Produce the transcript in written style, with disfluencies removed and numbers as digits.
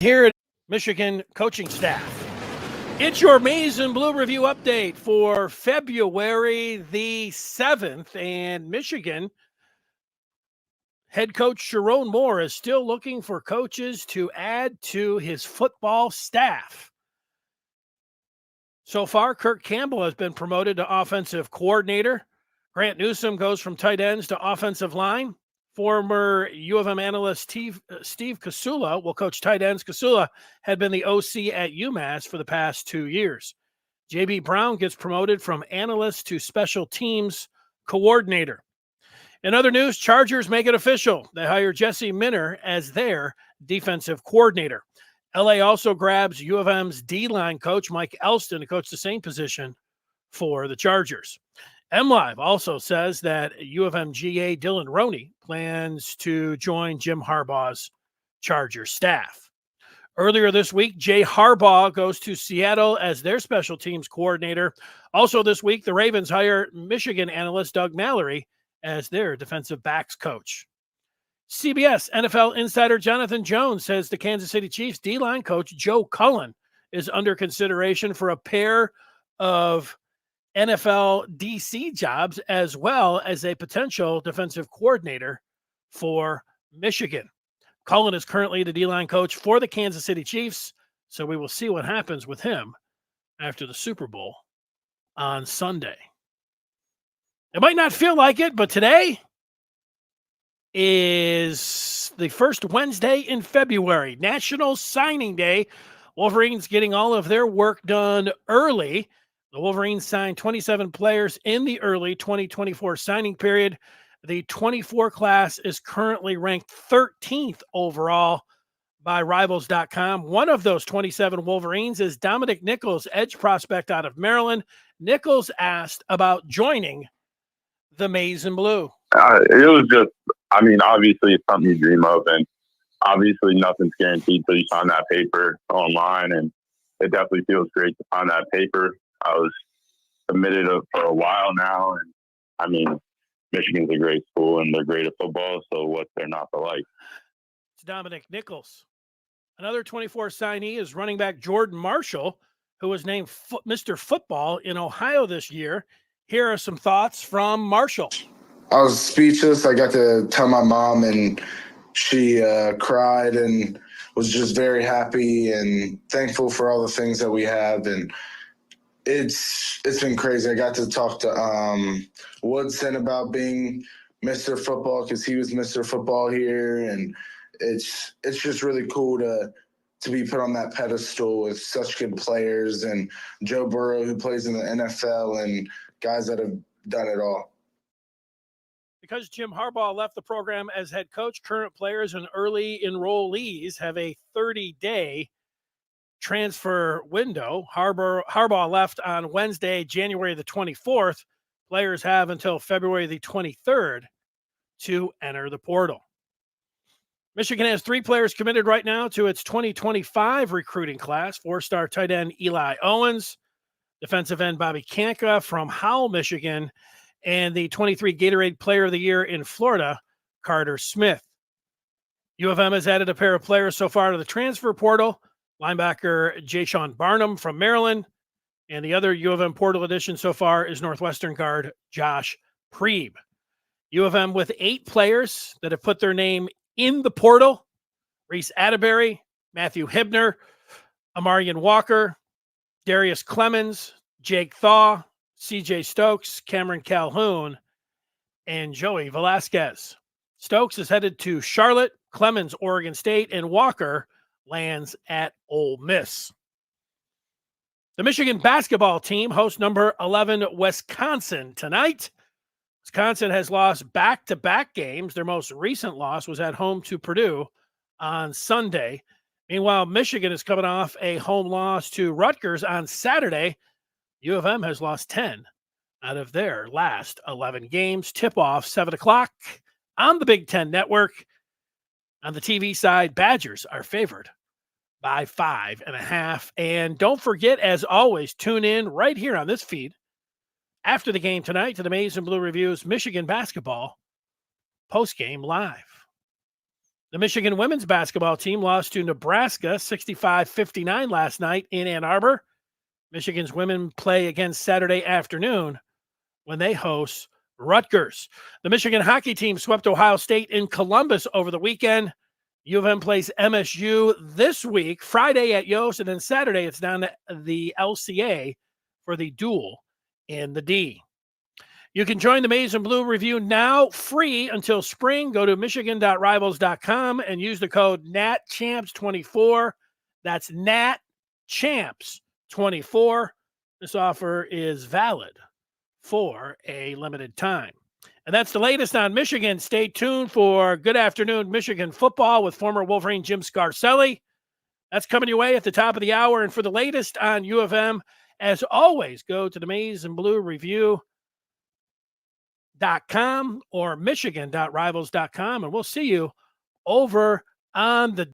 Here at Michigan coaching staff. It's your Maize and Blue review update for February the 7th. And Michigan head coach Sharon Moore is still looking for coaches to add to his football staff. So far, Kirk Campbell has been promoted to offensive coordinator. Grant Newsome goes from tight ends to offensive line. Former U of M analyst Steve Kasula will coach tight ends. Kasula had been the OC at UMass for the past 2 years. J.B. Brown gets promoted from analyst to special teams coordinator. In other news, Chargers make it official. They hire Jesse Minner as their defensive coordinator. LA also grabs U of M's D-line coach Mike Elston to coach the same position for the Chargers. MLive also says that U of M GA Dylan Roney plans to join Jim Harbaugh's Chargers staff. Earlier this week, Jay Harbaugh goes to Seattle as their special teams coordinator. Also this week, the Ravens hire Michigan analyst Doug Mallory as their defensive backs coach. CBS NFL insider Jonathan Jones says the Kansas City Chiefs D-line coach Joe Cullen is under consideration for a pair of NFL DC jobs as well as a potential defensive coordinator for Michigan. Cullen is currently the D-line coach for the Kansas City Chiefs, so we will see what happens with him after the Super Bowl on Sunday. It might not feel like it, but today is the first Wednesday in February, National Signing Day. Wolverines getting all of their work done early. The Wolverines signed 27 players in the early 2024 signing period. The 24 class is currently ranked 13th overall by Rivals.com. One of those 27 Wolverines is Dominic Nichols, edge prospect out of Maryland. Nichols asked about joining the Maize and Blue. It was just, obviously it's something you dream of, and obviously nothing's guaranteed till you sign that paper online, and it definitely feels great to sign that paper. I was committed for a while now, and Michigan's a great school, and they're great at football, so what's there not to like? It's Dominic Nichols. Another 24 signee is running back Jordan Marshall, who was named Mr. Football in Ohio this year. Here are some thoughts from Marshall. I was speechless. I got to tell my mom, and she cried and was just very happy and thankful for all the things that we have. And it's been crazy. I got to talk to Woodson about being Mr. Football because he was Mr. Football here, and it's just really cool to be put on that pedestal with such good players, and Joe Burrow, who plays in the NFL, and guys that have done it all. Because Jim Harbaugh left the program as head coach, current players and early enrollees have a 30-day transfer window. Harbaugh left on Wednesday, January the 24th. Players have until February the 23rd to enter the portal. Michigan has 3 players committed right now to its 2025 recruiting class. 4-star tight end Eli Owens, defensive end Bobby Kanka from Howell, Michigan, and the 23 Gatorade Player of the Year in Florida, Carter Smith. U of M has added a pair of players so far to the transfer portal. Linebacker Jayshon Barnum from Maryland, and the other U of M portal addition so far is Northwestern guard Josh Preeb. U of M with 8 players that have put their name in the portal: Reese Atterbury, Matthew Hibner, Amarian Walker, Darius Clemens, Jake Thaw, CJ Stokes, Cameron Calhoun, and Joey Velasquez. Stokes is headed to Charlotte, Clemens, Oregon State, and Walker lands at Ole Miss. The Michigan basketball team hosts number 11 Wisconsin tonight. Wisconsin has lost back-to-back games. Their most recent loss was at home to Purdue on Sunday. Meanwhile, Michigan is coming off a home loss to Rutgers on Saturday. U of M has lost 10 out of their last 11 games. Tip-off 7 o'clock on the Big Ten Network. On the TV side, Badgers are favored by 5.5. And don't forget, as always, tune in right here on this feed after the game tonight to the Maize and Blue Reviews Michigan basketball postgame live. The Michigan women's basketball team lost to Nebraska 65-59 last night in Ann Arbor. Michigan's women play again Saturday afternoon when they host Rutgers. The Michigan hockey team swept Ohio State in Columbus over the weekend. U of M plays MSU this week, Friday at Yost, and then Saturday it's down to the LCA for the duel in the D. You can join the Maize and Blue Review now, free until spring. Go to michigan.rivals.com and use the code NATCHAMPS24. That's NATCHAMPS24. This offer is valid for a limited time. And that's the latest on Michigan. Stay tuned for Good Afternoon Michigan Football with former Wolverine Jim Scarcelli. That's coming your way at the top of the hour. And for the latest on U of M, as always, go to the Maize and Blue Review.com or michigan.rivals.com, and we'll see you over on the